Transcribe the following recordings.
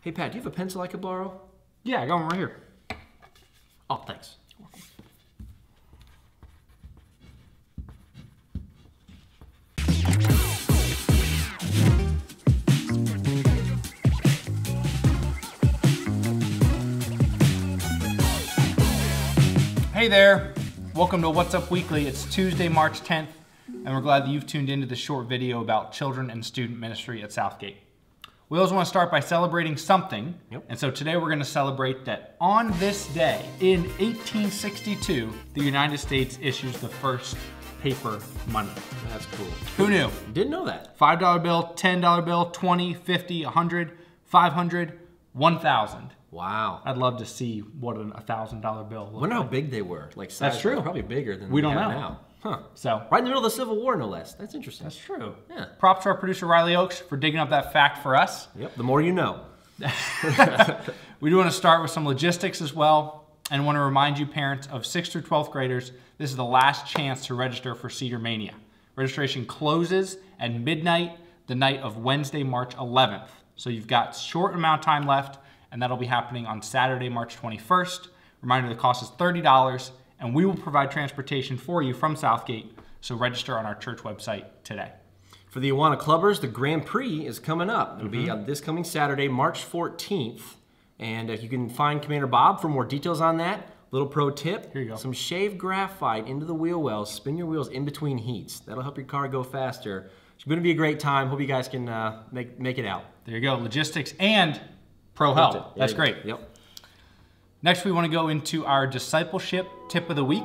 Hey, Pat, do you have a pencil I could borrow? Yeah, I got one right here. Oh, thanks. Hey there, welcome to What's Up Weekly. It's Tuesday, March 10th, and we're glad that you've tuned into this short video about children and student ministry at Southgate. We always want to start by celebrating something, and so today we're going to celebrate that on this day, in 1862, the United States issues the first paper money. That's cool. Who knew? Didn't know that. $5 bill, $10 bill, 20, 50, 100, 500, 1,000. Wow. I'd love to see what a $1,000 bill looks I wonder like. how big they were. Like size, That's true. Probably bigger than we don't know now. Huh. So right in the middle of the Civil War, no less. That's interesting. That's true. Yeah. Props to our producer Riley Oakes for digging up that fact for us. Yep. The more you know. We do want to start with some logistics as well, and want to remind you parents of 6th through 12th graders, this is the last chance to register for Cedar Mania. Registration closes at midnight the night of Wednesday, March 11th. So you've got short amount of time left, and that'll be happening on Saturday, March 21st. Reminder, the cost is $30, and we will provide transportation for you from Southgate, so register on our church website today. For the Awana Clubbers, the Grand Prix is coming up. It'll be on this coming Saturday, March 14th. And you can find Commander Bob for more details on that. Little pro tip, here you go. Some shaved graphite into the wheel wells. Spin your wheels in between heats. That'll help your car go faster. It's going to be a great time. Hope you guys can make it out. There you go, logistics and pro help. That's great. Yep. Next, we want to go into our discipleship tip of the week.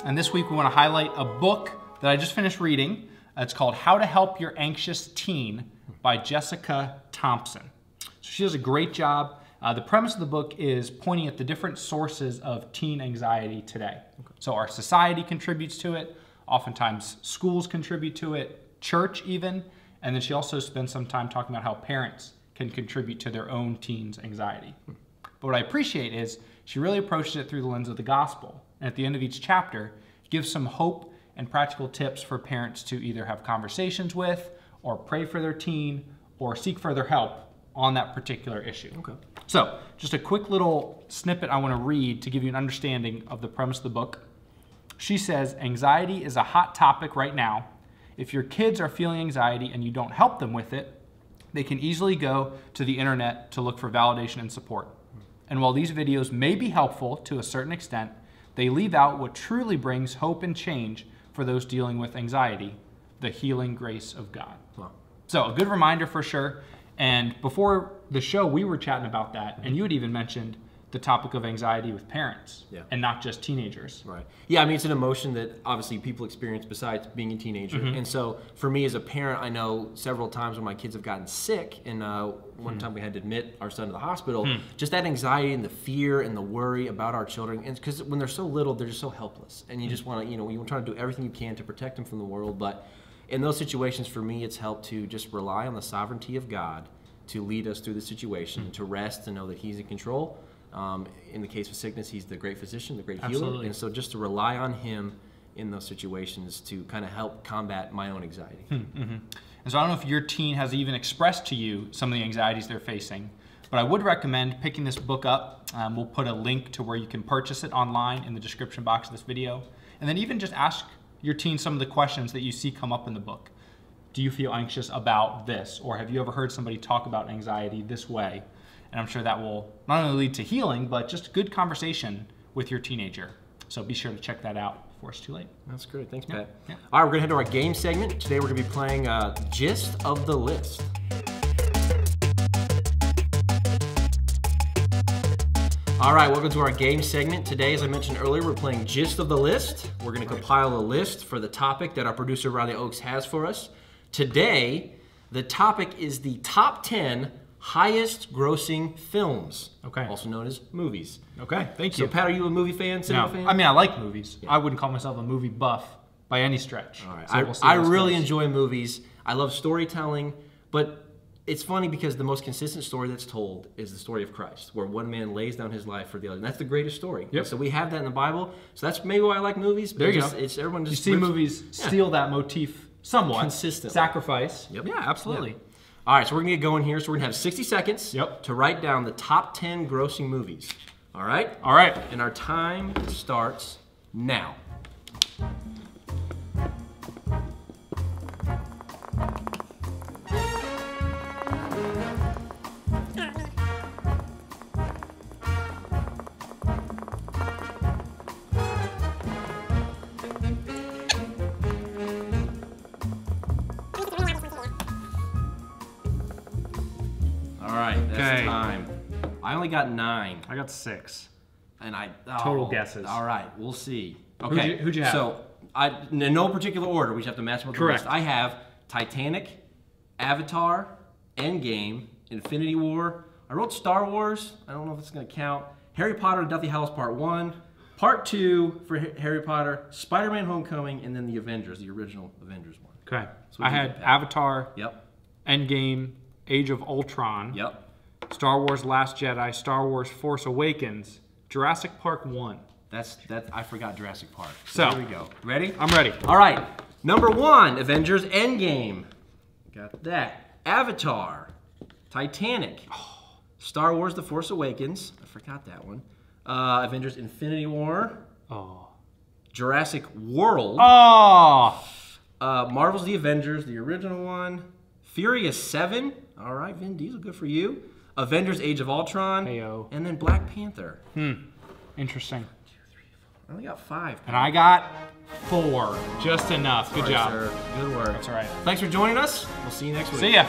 And this week we want to highlight a book that I just finished reading. It's called How to Help Your Anxious Teen by Jessica Thompson. So she does a great job. The premise of the book is pointing at the different sources of teen anxiety today. So our society contributes to it. Oftentimes schools contribute to it, church even. And then she also spends some time talking about how parents can contribute to their own teens' anxiety. But what I appreciate is she really approaches it through the lens of the gospel. And at the end of each chapter, gives some hope and practical tips for parents to either have conversations with, or pray for their teen, or seek further help on that particular issue. Okay. So, just a quick little snippet I want to read to give you an understanding of the premise of the book. She says, anxiety is a hot topic right now. If your kids are feeling anxiety and you don't help them with it, they can easily go to the internet to look for validation and support. And while these videos may be helpful to a certain extent, they leave out what truly brings hope and change for those dealing with anxiety, the healing grace of God. Wow. So a good reminder for sure. And before the show, we were chatting about that, and you had even mentioned the topic of anxiety with parents, and not just teenagers. Right. Yeah, I mean, it's an emotion that obviously people experience besides being a teenager. And so for me as a parent, I know several times when my kids have gotten sick, and one time we had to admit our son to the hospital, just that anxiety and the fear and the worry about our children, and because when they're so little, they're just so helpless. And you just want to, you try to do everything you can to protect them from the world. But in those situations, for me, it's helped to just rely on the sovereignty of God to lead us through the situation, to rest, to know that He's in control. In the case of sickness, He's the great physician, the great healer. And so just to rely on Him in those situations to kind of help combat my own anxiety. And so I don't know if your teen has even expressed to you some of the anxieties they're facing, but I would recommend picking this book up. We'll put a link to where you can purchase it online in the description box of this video. And then even just ask your teen some of the questions that you see come up in the book. Do you feel anxious about this? Or have you ever heard somebody talk about anxiety this way? And I'm sure that will not only lead to healing, but just good conversation with your teenager. So be sure to check that out before it's too late. That's great. Thanks, Pat. Yeah. All right, we're going to head to our game segment. Today we're going to be playing Gist of the List. All right, welcome to our game segment. Today, as I mentioned earlier, we're playing Gist of the List. We're going to compile a list for the topic that our producer Riley Oakes has for us. Today, the topic is the top 10 highest grossing films, also known as movies. Okay, thank you. So Pat, are you a movie fan, cinema fan? I mean, I like movies. I wouldn't call myself a movie buff by any stretch. All right. So I really enjoy movies. I love storytelling, but it's funny because the most consistent story that's told is the story of Christ, where one man lays down his life for the other. And that's the greatest story. Yep. So we have that in the Bible. So that's maybe why I like movies. There you go. Everyone just you see movies steal that motif somewhat. Consistently. Sacrifice. Yep. Yeah, absolutely. Yeah. All right, so we're gonna get going here. So we're gonna have 60 seconds to write down the top 10 grossing movies. All right? All right. And our time starts now. All right, that's time. I only got 9. I got 6. And Total guesses. All right, we'll see. Okay, who'd you have? So, in no particular order, we just have to match them with the Correct. list. I have Titanic, Avatar, Endgame, Infinity War. I wrote Star Wars. I don't know if it's going to count. Harry Potter and Deathly Hallows Part 1. Part 2 for Harry Potter, Spider-Man Homecoming, and then the Avengers, the original Avengers one. Okay. So I had Avatar, Endgame, Age of Ultron, Star Wars Last Jedi, Star Wars Force Awakens, Jurassic Park 1. I forgot Jurassic Park. So here we go. Ready? I'm ready. All right. Number 1, Avengers Endgame. Got that. Avatar, Titanic, Star Wars The Force Awakens. I forgot that one. Avengers Infinity War. Jurassic World. Marvel's The Avengers, the original one. Furious 7. All right, Vin Diesel, good for you. Avengers Age of Ultron. Heyo. And then Black Panther. Interesting. 1, 2, 3, 4. I only got 5. And I got 4. Just enough. Good job. Sir. Good work. That's all right. Thanks for joining us. We'll see you next week. See ya.